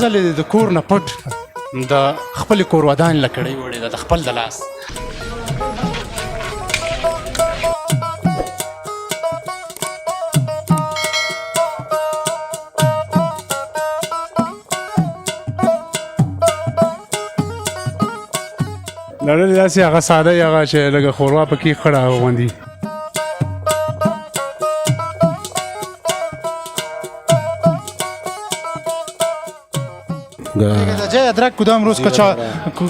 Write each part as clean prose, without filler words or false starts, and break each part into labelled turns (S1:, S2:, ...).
S1: ځلې د کور نه پټ د خپل کور ودان لکړې وړې د خپل د لاس لړل داسې هغه ساده هغه چې لږه ښوروا پکې خړه غوندي جاي ادراك قدام روز كاتشا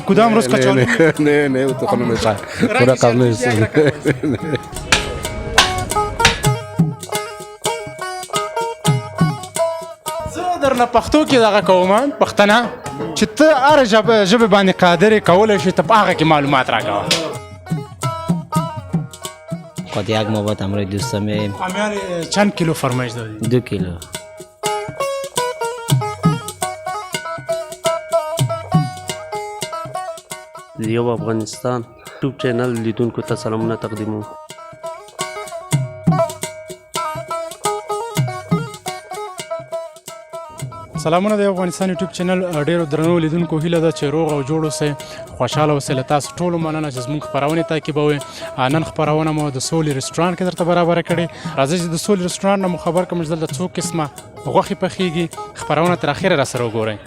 S1: قدام روز كاتشا
S2: نه وتخلو مشا كره قبل
S1: زه درنه پښتو کې دغه کوم پښتنه چې ته هر ژبه باندې قادر کولای شي ته په هغه کې معلومات راکوه
S3: خود یک ما با همراه دوستم
S1: امیال چند کیلو فرمایش دادی؟
S3: 2 کیلو.
S4: یو افغانستان یوټیوب چینل لیدونکو ته سلامونه تقدیموم.
S1: سلامونه د افغانستان یوټیوب چینل ډیرو درنو لیدونکو هیله ده چې روغ او جوړ اوسئ خوشحاله اوسئ له تاسو ټولو مننه چې زموږ خپرونې تعقیبوئ نن خپرونه مو د سولې رسټورانټ کې درته برابره کړې راځئ چې د سولې رسټورانټ نه مو خبر کړم چې دلته څو قسمه غوښې پخیږي خپرونه تر اخره راسره وګورئ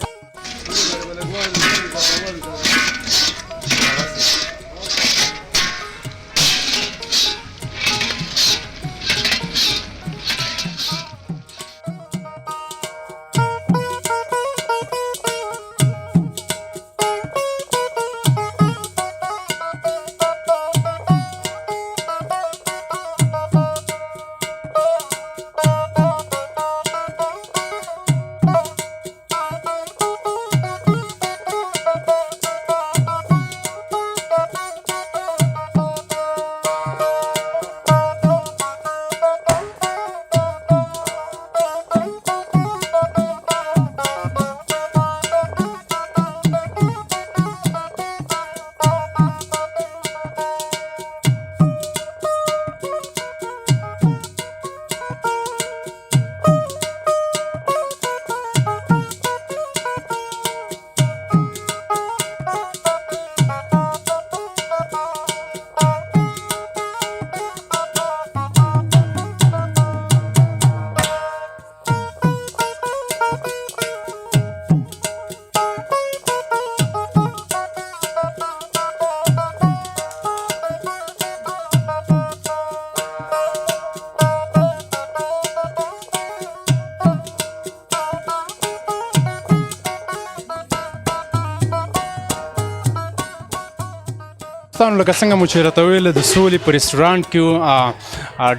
S1: لکه څنګه مو چې راته ویل د سولې په رسټورانټ کې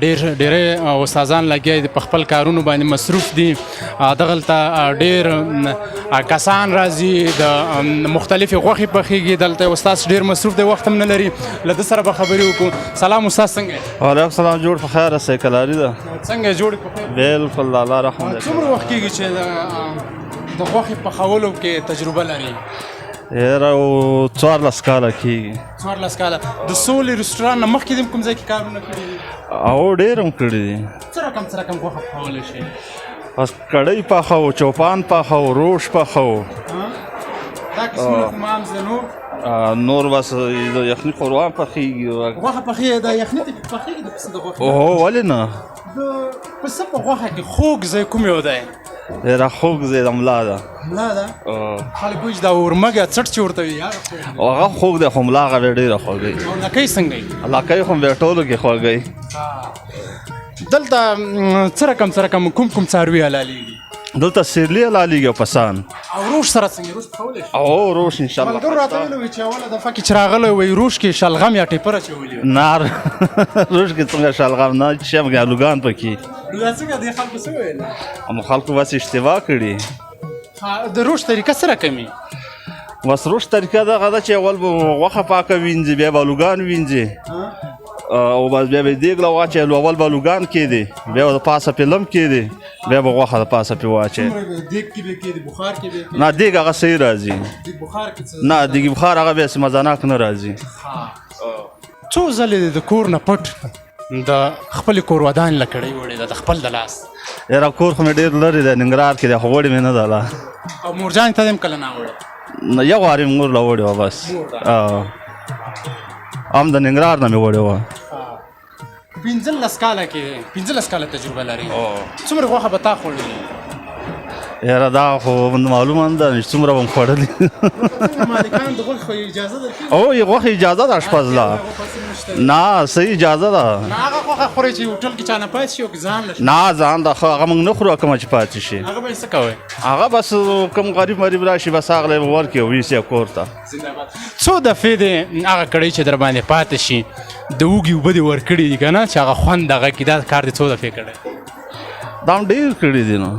S1: ډېرې استادان لګیا دي په خپل کارونو باندې مصروف دي دغلته ډېر کسان راځي د مختلفې غوښې پخیږي دلته استاد ډېر مصروف دی وخت هم نه لري له ده سره به خبرې وکړو سلام استاد څنګه یې
S5: وعلیکم سلام جوړ په خیر اوسئ کلاري ده
S1: څنګه یې جوړ په خیر
S5: بالکل الله رحم دی
S1: څومره وخت کېږي چې د غوښې پخولو کې تجربه لري
S5: یاره 14 کاله کېږي
S1: 14 کاله د سولې رسټورانټ نه مخکې دې کوم ځای کې کارونه کړي دي
S5: او ډېر هم کړي دي
S1: څه رقم غوښه پخولی شي
S5: بس کړۍ پخوو چوپان پخوو روش پخوو
S1: دا قسمونه خو ما هم زه
S5: نور بس د یخني ښوروا پخېږي
S1: غوښه پخېږي د یخني پخېږي د پسه د غوښې
S5: اوهو ولې نه
S1: د پسه په غوښه کې خوږ ځای کوم یو دی
S5: ډېره خوږ ځای د ملا ده
S1: ملا ده خلک وایي چې دا ورمږه څټ چې ورته وي
S5: هغه خوږ دی خو ملا هغه بیا ډېره خوږی
S1: او لکۍ څنګه وي
S5: لکۍ خو بیا ټولو کې خوږی
S1: دلته څه رقم کوم څاروي حلالېږي
S5: دلته سیرلي حلالېږي او پسان
S1: او روش سره څنګه روش پخولی شي
S5: او روش انشاءالله
S1: ملګرو راته ویلي وي چې اوله دفعه کې چې راغلی وایي روش کې شلغم یا ټیپر اچولي وي
S5: نه روش کې څنګه شلغم نه چې هم ګالوګان پکې
S1: دا څنګه دې خلکو څه ویل
S5: خلکو بس اشتباه کړي
S1: د روش طریقه څه رقمي
S5: بس روش طریقه دغه ده چې اول به غوښه پاکه وینځي بیا به الوګان وینځي او بس بیا به دیګ له واچوي اول به الوګان کېدي بیا به د پاسه پې لم کېدي بیا به غوښه د پاسه پې واچوي
S1: دیګ کې به کېدي بخار کې به
S5: نه دیګ هغه صحیح راځي
S1: بخار کې
S5: نه دیګ بخار هغه بیا مزاناک نه راځي
S1: څو ځلې د کور نه پټ د خپل کور ودان لکړې وړې د خپل د لاس
S5: یاره کور خو مې ډېر لرې دی ننګرهار کې دی خو وړې مې نه ده لا
S1: او مورجان ته دې هم کله نه وړې
S5: نه یو وارې مې مور له وړې وه بس هم د ننګرهار نه مې وړې وه
S1: 15 کاله کې 15 کاله تجربه لري څومره غوښه به تا خوړلې
S5: یاره دا خو معلومه نه ده چې څومره به م خوړلې
S1: مالکان د غوښې اجازه درکوي
S5: او یې غوښې اجازه ده اشپز لا نه صحیح اجازه ده
S1: نه هغه غوښه خورئ چې هوټل کې چا نه پاتې شي او که ځان له
S5: نه ځان ده هغه موږ نه خورو کومه چې پاتې شي
S1: هغه به یې څه کوئ
S5: هغه بس کوم غریب مریب راشي بس هغه له ورکړي او یوسي کور ته
S1: څو دفعې دې هغه کړی چې در باندې پاتې شي د اوږې اوبه دې ورکړي دي که نه چې هغه خوند هغه کي دا کار دې څو دفعې کړی
S5: دا هم ډېر کړي دي نو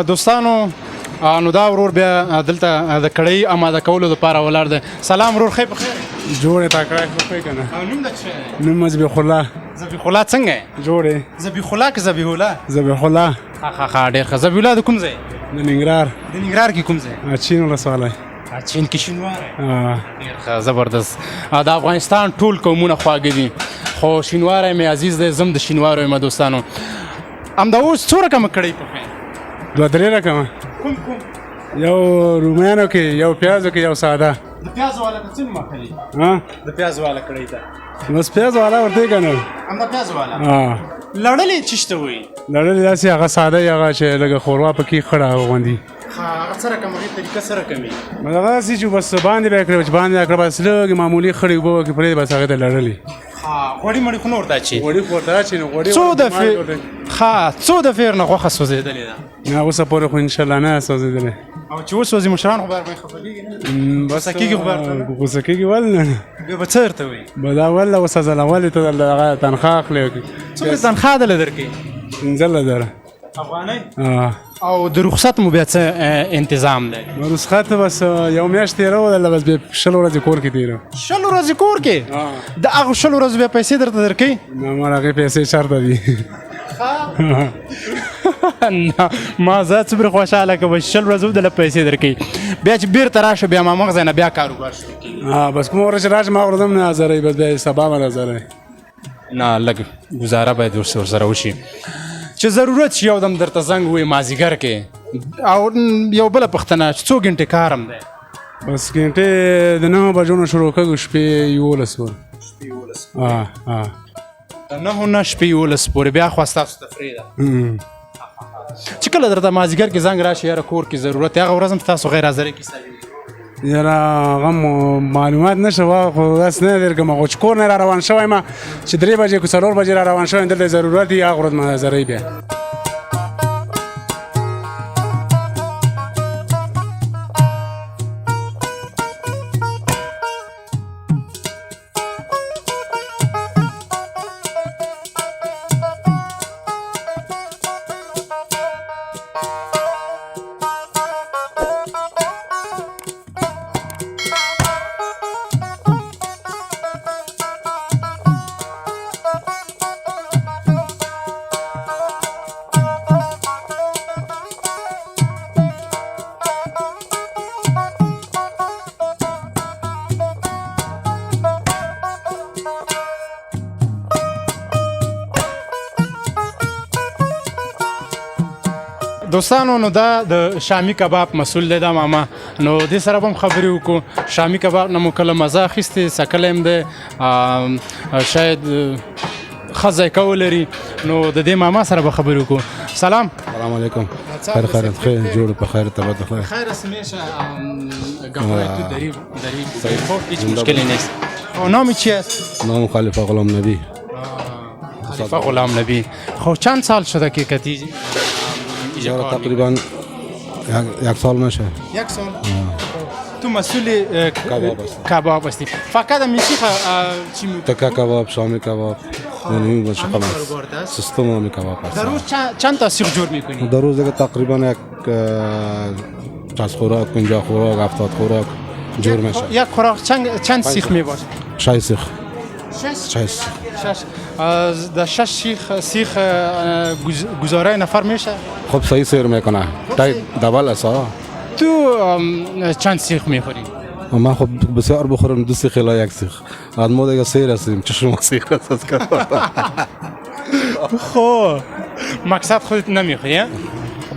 S1: دوستانو نو دا ورور بیا دلته د کړۍ اماده کولو دپاره ولاړ دی سلام ورور خیر بخیر
S6: جوړې تا کړی خو کوي که نه
S1: نوم د څه
S6: نوم ذبیح الله
S1: ذبیح الله څنګه یې
S6: جوړې
S1: ذبیح الله که ذبیح الله
S6: ذبیح الله
S1: ښه ډېر ښه ذبیح الله د کوم ځای
S6: د ننګرهار
S1: د ننګرهار کې کوم ځای
S6: اچین ولسوالۍ
S1: چین کې شینواری ډېر ښه زبردست د افغانستان ټول قومونه خواږه دي خو شینواری مې عزیز دی زم د شینواری یم دوستانو همدا اوس څو رقمه کړۍ پخوې
S6: دوه درې رقمه
S1: کوم
S6: یو رومیانو کې یو پیازو کې یو ساده
S1: د پیاز والا ته څه نوم اخلي
S6: ها
S1: د پیاز والا کړۍ ته
S6: بس پیاز والا ورته که نه
S1: همدا پیاز والا
S6: لړلې
S1: چې شته وایي
S6: لړلې داسې هغه ساده یې هغه چې لږه ښوروا پکې خړه غوندي
S1: هغه څه رقم هغې طریقه څه رقم وي
S6: هغه داسې چې بس باندې به یې کړې چې باندې یې کړه بس لږې معمولي خړې اوبه وکړې پرېږدې بس هغې ته لړلې
S1: غوړي مړي خو نه ورته اچي
S6: غوړي خو ورته اچي نو غوړي
S1: څو دفعې نه غوښه سوځېدلې ده
S6: نه اوسه پورې خو انشاءالله نه سوځېدلې
S1: او چې وسوځي مشران خو بیا خفه کېږي نه
S6: غوسه کېږي خو غوسه کېږي ول نه
S1: بیا به څه درته وایي
S6: به دا ول وسوځله ولې ته دغه تنخواه اخلې
S1: څومره تنخواه دله درکوي
S6: 15,000
S1: افغانۍ او د رخصت مو بیا څه انتظام دی
S6: رخصت بس یو میاشت تېروله بس بیا 20 ورځې کور کې تېرو
S1: 20 ورځې کور کې د هغو 20 ورځو بیا پیسې درته درکوي
S6: نه مړ هغې پیسې چېرته دي
S1: ما زه څومره خوشحاله که به 20 ورځو دله پیسې درکوي بیا چې بېرته راشه بیا مامغ ځای نه بیا کاروبار شروع کېږي
S6: بس کومه ورځ چې راشم هغه ورځ هم نه حاضروي بس بیا سبا به نظروي
S1: نه لږ ګزاره باید ورسره وشي چې ضرورت شي یو دم درته زنګ ووایي مازدیګر کې او یو بله پوښتنه چې څو ګنټې کار هم دی
S6: بس ګنټې د 9 بجو نه شروع کېږو شپې 11 ورې
S1: د 9 نه شپې 11 پورې بیا خو ستاسو تفریح ده چې کله درته مازدیګر کې زنګ راشي یاره کور کې ضرورت یې هغه ورځ هم ستاسو غیر حاضرۍ کې حسابېږي
S6: یاره هغه معلومات نشته خو داسې نه درکړم خو چې کور نه را روان شوی یم چې 3 بجې که 4 بجې را روان شوی یم دلته ضرورت وي هغه ورځ حاضروي بیا
S1: دوستانو نو دا د شامي کباب مسؤل دی دا ماما نو دې سره به هم خبرې وکړو شامي کباب نه مو کله مزه اخیستې څکلی هم دی شاید ښه ذایقه ولري نو د دې ماما سره به خبرې وکړو سلام
S2: سلام علیکم خیر جوړ په خیر طبعا خیر
S1: خیر اسمش گفتگو داری خب هیچ مشکلی نیست نامی چی است؟
S2: نام خلیفه غلام نبی
S1: خلیفه غلام نبی خب چند سال شده که کتی
S2: تقریبا 1 سال میشه
S1: 1 سال تو مسئول کباب هستی. فقط میسیخ چی می
S2: تکه کباب، شامی کباب، یعنی این باشه
S1: همین
S2: خلاص.
S1: کاربرد است.
S2: سیستم همی کباب
S1: در
S2: هست.
S1: روز چند تا سیخ جور میکنی؟
S2: در روز دیگه تقریبا یک 60 خوراک، 50 خوراک، 70 خوراک جور میشه.
S1: یک خوراک چند سیخ میباشه؟
S2: 6 سیخ. 6
S1: در 6 سیخ گزاره نفر میشه؟
S2: خب صحیح سیر میکنه. تای دبل است.
S1: تو چند سیخ میخوری؟
S2: من خب بسیار بخورم 2 سیخ الا 1 سیخ. ما دیگه سیر هستیم چشم سیخ است کباب.
S1: خب مقصد خودت نمیخوری ها؟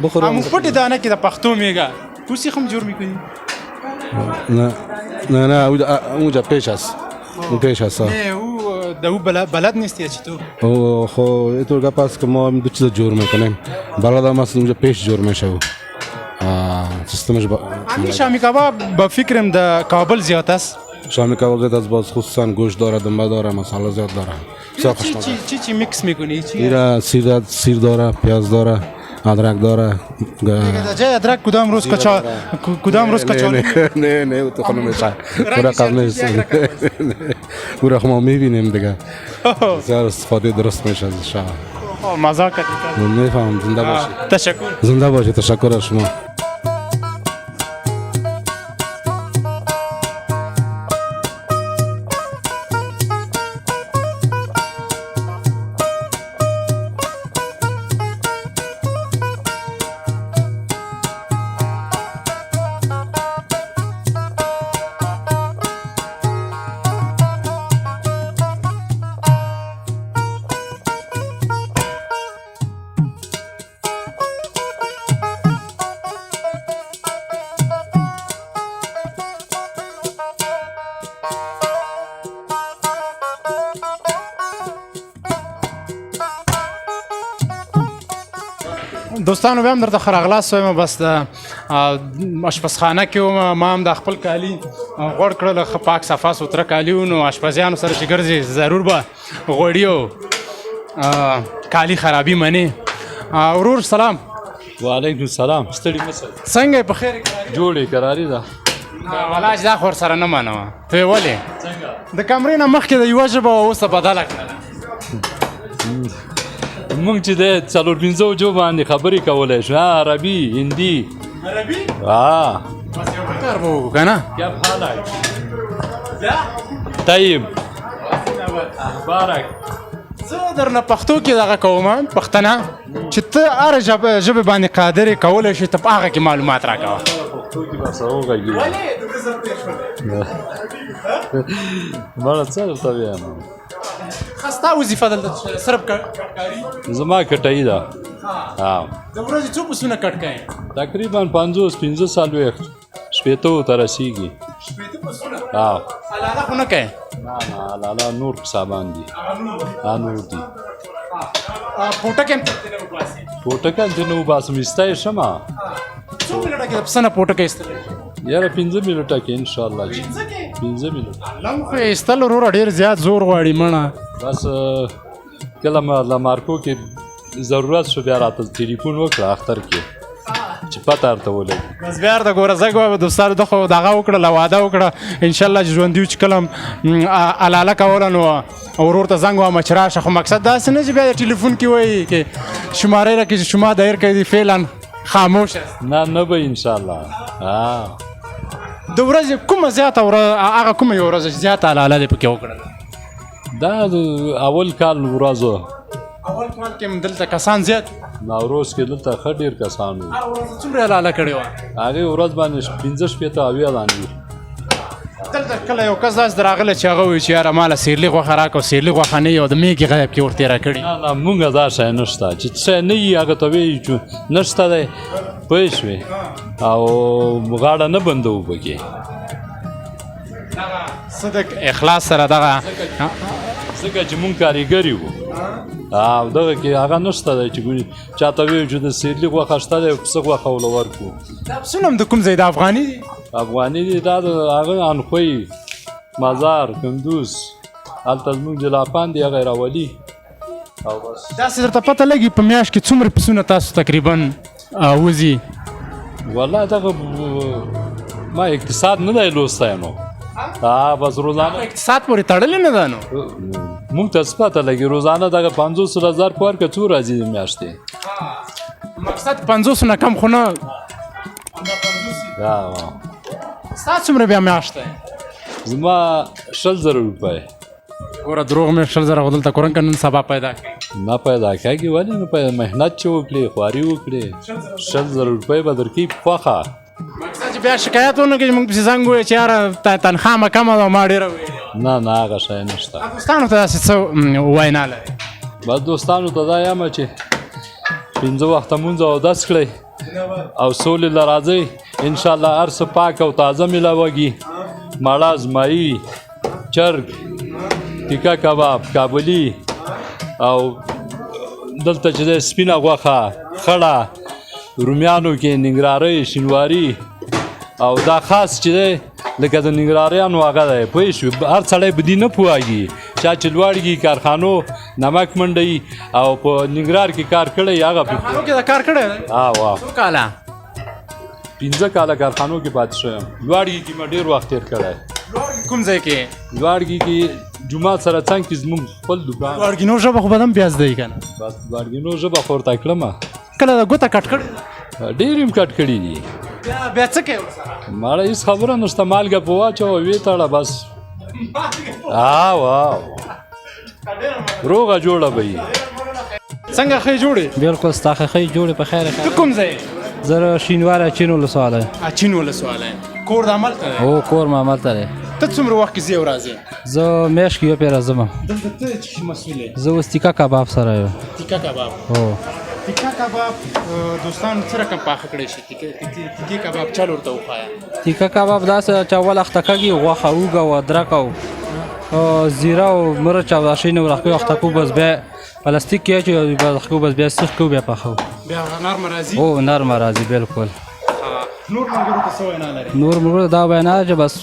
S2: بخورم.
S1: همون پټ دانه کې د پښتو میگه تو سیخ هم جور میکنی؟
S2: نه اونجا پیش است. اون پیش است.
S1: نه او د او بلد نیستی چې تو
S2: او خو اینطور گپ است که ما دو چیز جور میکنیم. بلد هم است اونجا پیش جور میشه. سیستمش
S1: همین شامی کباب با فکرم د کابل زیاد است.
S2: شامی کباب زیاد است، باز خصوصا گوشت داره، دنبه داره، مساله زیاد داره.
S1: چی میکس میکنی؟
S2: ایرا سیر داره، پیاز داره، ادرک داره.
S1: جای ادرک کدام روز کچالی؟
S2: نه تو خانم میشه. پورا قبل نیست. پورا ما میبینیم دیگه. بسیار استفاده درست میشه از شاه.
S1: مزه کردی.
S2: میفهم. زنده باشی.
S1: تشکر.
S2: زنده باشی. تشکر از شما.
S1: دوستانو بیا هم درته ښه راغلاست وایم. بس د اشپزخانه کې وم، ما هم د خپل کالي غوړ کړل، ښه پاک صفا سوتره کالي و. نو اشپزیانو سره چې ګرځې ضرور به غوړي او کالي خرابي منې. ورور سلام.
S7: وعلیکم السلام. ستړي مشه.
S1: څنګه یې په خیر کې
S7: جوړې قراري ده.
S1: ولاج دا خو ورسره نه منمه. ته یې ولې
S7: څنګه
S1: د کمرې نه مخکې د یوه ژبه وه اوس بدله کړله؟
S7: مونږ چې د 4-5 ژبو باندې خبرې کولی شو، عربي، هندي.
S1: عربي؟
S7: بس
S1: یو کار به وکړو که نه؟
S7: كيف حالك؟ طيب اخبارك؟
S1: زه درنه پښتو کې دغه کوم پښتنه چې ته هره ژبې باندې قادر یې کولی شي، ته په هغه کې معلومات راکوه.
S7: پښتو کې به څه وغږېږي. مړه څه درته ووایم،
S1: ښه ستا وظیفه دلته صرف کټکاري؟
S7: زما کټایي ده.
S1: د ورځې څو پسونه کټ کوې؟
S7: تقریبا 50-50 څلوېښت شپېتو ته رسېږي.
S1: شپېته پسونه؟
S7: حلاله
S1: خو نه کوې؟
S7: نه حلاله نور حسابان دي. نور دي.
S1: پوټکې هم ترې نه وباسې؟
S7: پوټکان چې نه وباسم ایستی شمه.
S1: څو منټه کې د پسه نه پوټکی ایستلی؟
S7: یاره 15 منټه کې انشاءالله. 15 منټه.
S1: الله مو خو یې ایستل وروره ډېر زیات زور غواړي مړه.
S7: بس کله لمارکو کې ضرورت شو بیا راته ټلیفون وکړه اختر کې چې پته ورته ولګي.
S1: بس بیا ورته ګوره زه ګوه دوستانو ده خو دغه وکړله، واده وکړه انشاءالله چې ژوندي و چې کله هم الاله کوله نو ورور ته زنګ وهمه چې راشه. خو مقصد داسې نه چې بیا د ټلیفون کې وایي چې شمارې راکړي چې شما دایر کړی فعلا خاموش است.
S7: نه به انشاءالله.
S1: د ورځې کومه زیاته هغه کومه یوه ورځ زیاته الاله دې پکې وکړله؟
S7: دا د اول کال ورځو.
S1: اول کال کې هم دلته کسان زیات؟
S7: نوروز کې دلته ښه ډېر کسان وو.
S1: هر ورځ څومره الاله کړې وه؟
S7: هغې ورځ باندې 15-16 اویا دانې وي.
S1: دلته کله یو کس داسې راغلی چې هغه وایي چې یاره ماله سیرلي غوښه راکړه، سیرلي غوښه نه وي او د میږې غیب کې ورتېره کړي؟
S7: نه مونږ دا شی نشته چې څه شی نه وي هغه ته وایي چې نشته دی، پوه شوې، او غاړه نه بندوو پکې.
S1: صدق اخلاص سره دغه
S7: ځکه چې مونږ کاریګر یو او دغه کې هغه نشته دی چې چاته وایو چې د سیرلي غوښه شته دی او پسه غوښه ورله ورکړو.
S1: دا پسونه هم د کوم ځای د افغاني دي؟
S7: افغاني دي. دا د هغه انخوی، مزار، کندوز، هلته زموږ جلاپان دی هغه راولي. او بس
S1: داسې درته پته لګي په میاشت کې څومره پسونه تاسو تقریبا وځي؟
S7: والله دغه ما اقتصاد نه دی لوستی نو بس روزانه
S1: اقتصاد پورې تړلی نه ده نو
S7: مونږ ته څه پته لګي روزانه دغه 500,000 په ورکړه څو راځي د میاشتې
S1: مقصد 500 نه کم خو نه ستا څومره بیا میاشت دی
S7: زما 10,000 روپۍ
S1: ګوره دروغ مې 10,000 خو دلته کورن که نن سبا پیدا کړي
S7: نه پیدا کېږي ولې نه پیدا محنت چې وکړې خواري وکړې 10,000 روپۍ به درکوي خوښه
S1: مقصد چې بیا شکایت ونه کړي چې موږ پسې زنګ ووایو چې یاره تنخوا مې کمه ده ما ډېره ویلې
S7: نه نه هغه شی نشته
S1: دوستانو ته داسې څه وینا لري
S7: بس دوستانو ته دا یم چې 5 وخته مونځ اودس کړئ او سولې له راځئ انشاءالله هر څه پاک او تازه میلاوږي ماړه زمایي چرګ تیکه کباب کابلي او دلته چې دی سپینه غوښه خړه رومیانو کې ننګرهارۍ شینواري او دا خاص چې دی لکه د ننګرهاریانو هغه دی پوه شوې هر سړی په دې نه پوهېږي چا چې لوړږي کارخانو نمک منډوي او په ننګرهار کې کار کړی هغه
S1: کارخانو کې دا کار کړی دی
S7: واه
S1: څو کاله
S7: 15 کاله کارخانو کې پاتې شوی یم لوړږي کې ما ډېر وخت تېر کړی
S1: کوم ځای کې
S7: لوړږي کې جومات سره څنګ کې زموږ خپل دوکان
S1: لوړګینو ژبه خو به هم بیا زده یې که نه
S7: بس لوړګینو ژبه خو ورته کړمه
S1: کله د ګوته کټ کړې
S7: ډېر یې کټ کړي دي
S1: بیا څه کوې ورسره
S7: ماړه هېڅ خبره نشته مالګه په واچوه ویې تړه بس واه روغه جوړه به وي
S1: څنګه ښې جوړې
S8: بالکل ستا ښې جوړې په خیر
S1: ته کوم ځای
S8: زه شینواره اچین ولسوالی
S1: اچین ولسوالی کور د همالته دی
S8: هو کور مې همالته دی
S1: ته څومره وخت کې ځې او راځې
S8: زه میاشت کې یو پیره ځم
S1: دلته ته چې مسؤل یې
S8: زه اوس تیکه کباب سره یم
S1: تیکه کباب
S8: هو
S1: تیکه کباب دوستان څه رقم پاخه کړی شي تیکه کباب چل ورته وښایه
S8: تیکه کباب داسې چې اول اخته کږي غوښه اوږه او ادرک او زیره او مرچ او دا شی نه ورخکوي اخته کوو بس بیا پلاستیک کې اچوي ورخکوو بس بیا سیخ کوو بیا پخوو
S1: بیا نرمه راځي
S8: هو نرمه راځي بالکل
S1: نور ملګرو ته څه وینا لري
S8: نور ملګرو دا وینا ده چې بس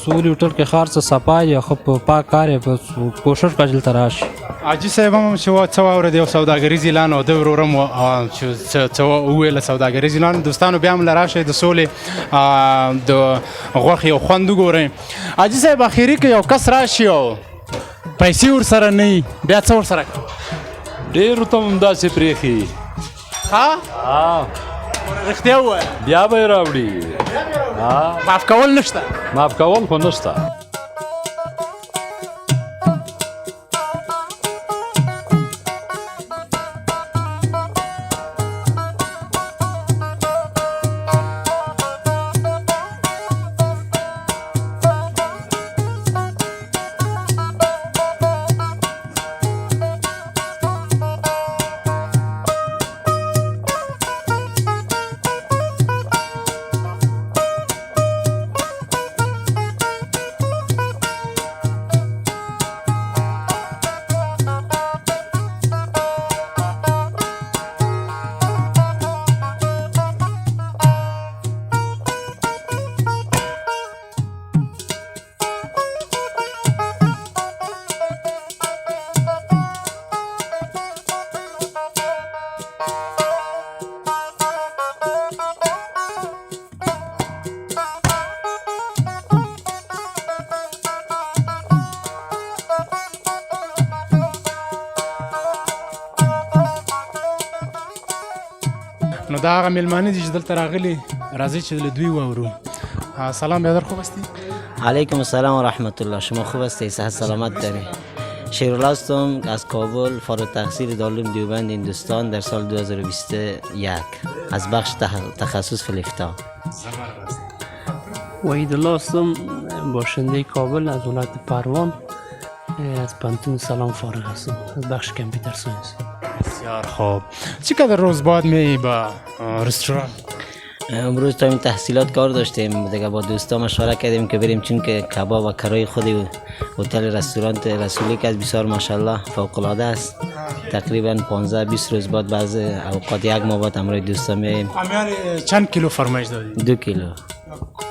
S8: سولي هوټل کې ښار څه صفا یا خو په پاک کار یې بس کوشش وکړه چې دلته راشي
S1: حاجي صاحب هم چې څه واورېد یو سوداګریز اعلان او د ورور هم چې څه وویله سوداګریز اعلان دوستانو بیا هم له راشئ د سولې د غوښې یو خوند وګورئ حاجي صاحب اخري که یو کس راشي او پیسې ورسره نه وي بیا څه ورسره کوي
S7: ډېرو ته هم همداسې پرېښي
S1: رښتیا ووایه
S7: بیا به یې راوړي
S1: معاف کول نشته
S7: معاف کول خو نشته
S1: نو دا هغه میلمانه دي چې دلته راغلي راځئ چې له دوی واورو سلام برادر خوب هستی
S3: علیکم السلام و رحمت الله شما خوب هستی صحت سلامت داری شیرالله هستم از کابل فارغ التحصیل دارالعلوم دیوبند هندوستان در سال 2021 از بخش تخصص فلکتا
S4: وحید الله هستم باشنده کابل از ولایت پروان از پانتون سلام فارغ هستم از بخش کامپیوتر ساینس
S1: بسیار خوب چقدر روز بعد میایی با رستوران
S3: امروز تا این تحصیلات کار داشتیم دیگه با دوستا مشوره کردیم که بریم چون که کباب و کرای خودی هتل رستوران رسولی که از بسیار ماشاءالله فوق العاده است تقریبا 15-20 روز بعد بعض اوقات یک ماه بعد همراه دوستا میایم.
S1: امیال چند کیلو فرمایش دادید؟
S3: 2 کیلو.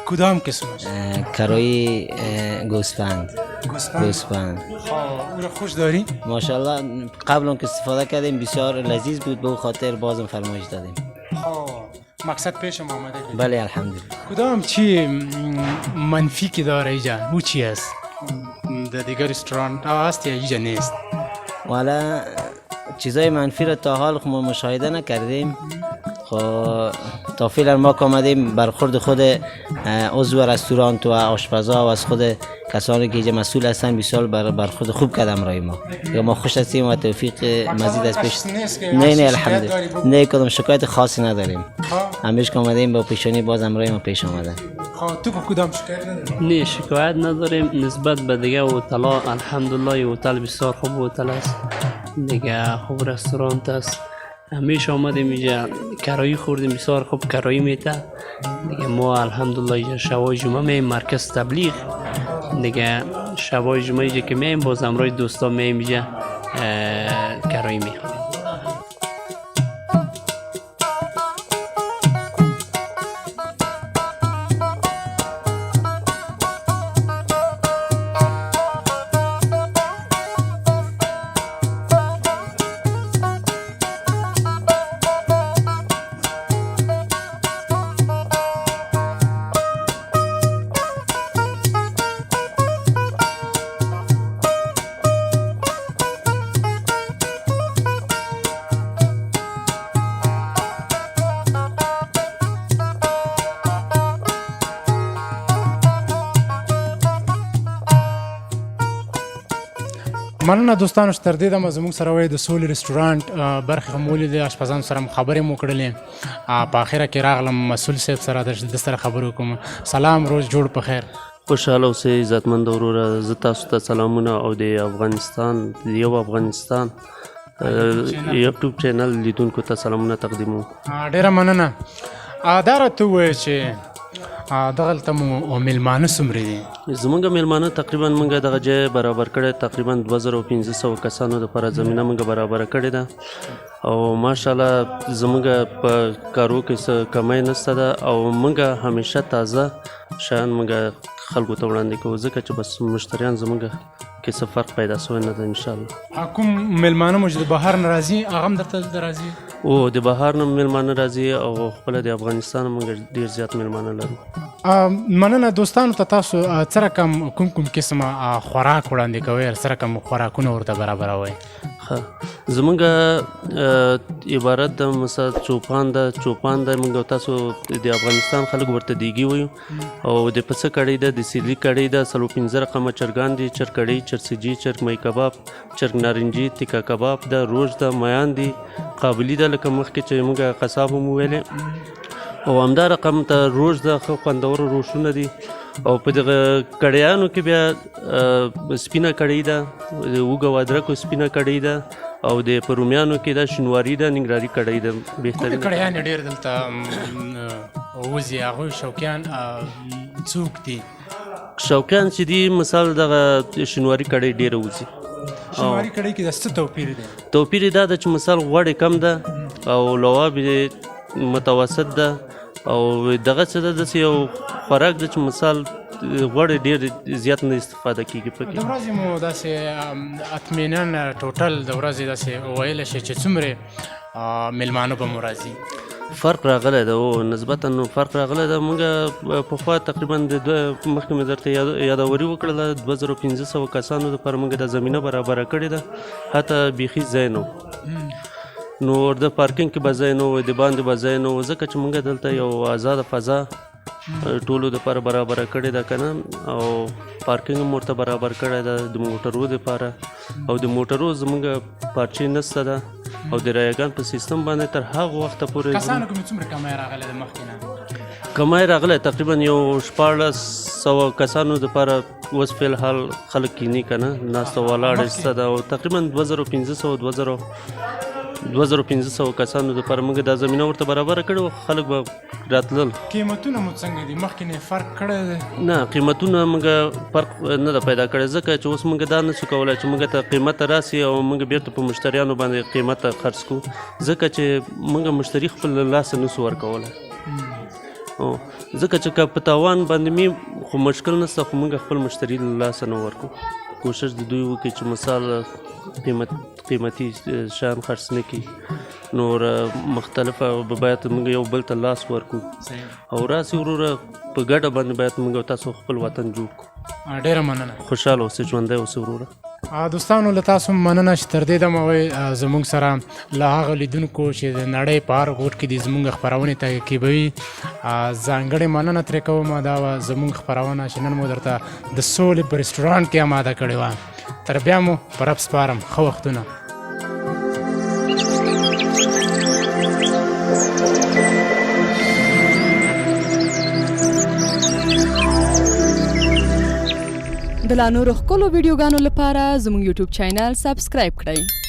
S1: کدام قسمش؟
S3: کرای گوسفند. گوسفند.
S1: او را خوش داری؟
S3: ماشاءالله قبل که استفاده کردیم بسیار لذیذ بود به خاطر بازم فرمایش دادیم.
S1: مقصد پیش آمده که
S3: بله الحمدلله.
S1: کدام چی منفی که داره اینجا او چی است در دیگر رستوران هست یا اینجا نیست؟
S3: والا چیزای منفی را تا حال ما مشاهده نکردیم. خب تا فعلا ما که آمدیم برخورد خود عضو رستوران و آشپزا و از خود کسانی که اینجا مسئول هستن بسیار برخورد خوب کردم رای ما. یا ما خوش هستیم و توفیق مزید از پیش. نه الحمدلله نه کدام شکایت خاصی نداریم. همیشه که آمدیم با پیشانی باز امرای ما پیش آمده.
S1: تو که کدام شکایت نداری؟
S4: نه شکایت نداریم نسبت به دیگه هتل‌ها. الحمدلله هتل بسیار خوب هتل است دیگه، خوب رستوران است. همیشه آمدیم اینجا کرایی خوردیم بسیار خوب کرایی میته دیگه. ما الحمدلله اینجا شبای جمعه میم مرکز تبلیغ دیگه، شبای جمعه اینجا که میم باز امرای دوستا میم اینجا کرایی میخوریم.
S1: مننه دوستانو چې تر دې دمه زموږ سره وای د سولې رستورانټ برخې هم ولیدې، اشپزانو سره هم خبرې مو کړلې. په اخره کې راغلم مسؤل صاحب سره د سره خبرې وکړم. سلام، روز جوړ په خیر.
S9: خوشحاله اوسئ عزتمند وروره. زه تاسو ته سلامونه او د افغانستان د یو افغانستان یوټیوب چینل لیدونکو ته سلامونه تقدیموم.
S1: ډېره مننه. دا راته ووایه چې دغلته مو میلمانه څومره دي؟
S9: زمونږ میلمانه تقریبا مونږ دغه ځای برابر کړی تقریبا 2500 کسانو دپاره زمینه مونږ برابره کړې ده او ماشاءالله زمونږ په کارو کې څه کمی نشته ده او مونږ همیشه تازه شیان مونږ خلکو ته وړاندې کوو ځکه چې بس مشتریان زمونږ کې څه فرق پیدا سوی نه ده انشاءالله.
S1: کوم میلمانه مو چې د بهر نه راځي هغه هم درته راځي؟
S9: او د بهر نه میلمانه راځي او خپله د افغانستان مونږ ډېر زیات میلمانه لرو.
S1: مننه. دوستانو ته تاسو څه رقم کوم قسمه خوراک وړاندې کوئ، څه رقم خوراکونه ورته برابروئ؟
S9: زمونږ عبارت د مثلا چوپان ده مونږ تاسو د افغانستان خلک ورته دیګي وایو او د پسه کړی ده، د سیلي کړی ده، 15 رقمه چرګان دي، چرکړی، چرسجي، چرګ مای کباب، چرګ نارنجي، تیکه کباب ده، روژ ده، میان دي، قابلي ده لکه مخکې چې مونږ قصاب هم وویلې او همدا رقم ته روژ ده، ښه خوندور روشونه دي او په دغه کړیانو کې بیا سپینه کړی ده، اوږه او ادرکو سپینه کړی ده او د پرومیانو کې دا شینواري ده، ننګرهاري کړی ده. بهترین
S1: کړیان ډېر دلته وځي، هغوی شوقیان څوک دي؟
S9: شوقیان چې دي مثال دغه شینواري کړی ډېره وځي.
S1: شینواري کړی کې د څه توپیر دی؟
S9: توپیر دا ده چې مثال غوړې کم ده او لواب متوسط ده او دغه څه ده داسې یو خوراک ده چې مثال غوړې ډېر زیات نه استفاده کېږي پکې.
S1: د ورځې مو داسې اطمینان ټوټل د ورځې داسې ویلی شي چې څومره میلمانه به مو راځي؟
S9: فرق راغلی ده او نسبتا فرق راغلی ده. مونږ پخوا تقریبا د مخکې مې درته یادوري وکړله 2500 کسانو دپاره مونږ د زمینه برابره کړې ده، حتی بیخي ځای نه نو ورده پارکینګ کې به ځای نه و، د باندې به ځای نه و ځکه چې مونږ دلته یو آزاده فضا ټولو دپاره برابره کړې ده که نه او پارکینګ هم ورته برابر کړی ده د موټرو دپاره او د موټرو زمونږ پارچې نشته ده او د رایګان په سیستم باندې تر هغه وخته پورې
S1: کسانو کې مې څومره کمی راغلی د مخکې نه؟
S9: کمی راغلی تقریبا یو 1400 کسانو دپاره اوس فی الحال خلک کینی که نه ناسته ولاړه شته ده او تقریبا 2500 کسانو دپاره موږ دا زمینه ورته برابره کړې وه، خلک به راتلل.
S1: قیمتونه مو څنګه دي؟ مخکې نه فرق کړی دی؟
S9: نه قیمتونه موږ فرق نه ده پیدا کړی ځکه چې اوس موږ دا نشو کولی چې موږ ته قیمت راسي او موږ بیرته په مشتریانو باندې قیمت خرڅ کړو ځکه چې موږ مشتري خپل له لاسه نشو ورکولی ځکه چې که په تاوان باندې مې خو مشکل نشته خو موږ خپل مشتري له لاسه نه ورکو. کوشش د دوی وکړي چې مثال قیمتي شیان خرڅ نه کړي نور مختلفه باید موږ یو بل ته لاس ورکو او راسي وروره په ګډه باندې باید موږ تاسو خپل وطن جوړ کړو.
S1: ډیره مننه.
S9: خوشحاله اوسئ، ژوندی اوسئ وروره.
S1: دوستانو له تاسو مننه چې تر دې دمه وئ زموږ سره له هغه لیدونکو چې د نړۍ په هر ګوټ کې دي زموږ خپرونې تعقیبوي. ځانګړې مننه ترې کوم. دا وه زموږ خپرونه چې نن مو درته د سولې په رسټورانټ کې اماده کړې وه. تر بیا مو په رب سپارم. ښه وختونه.
S10: د لا نورو ښکلو ویډیوګانو لپاره زموږ یوټیوب چینل سبسکرایب کړئ.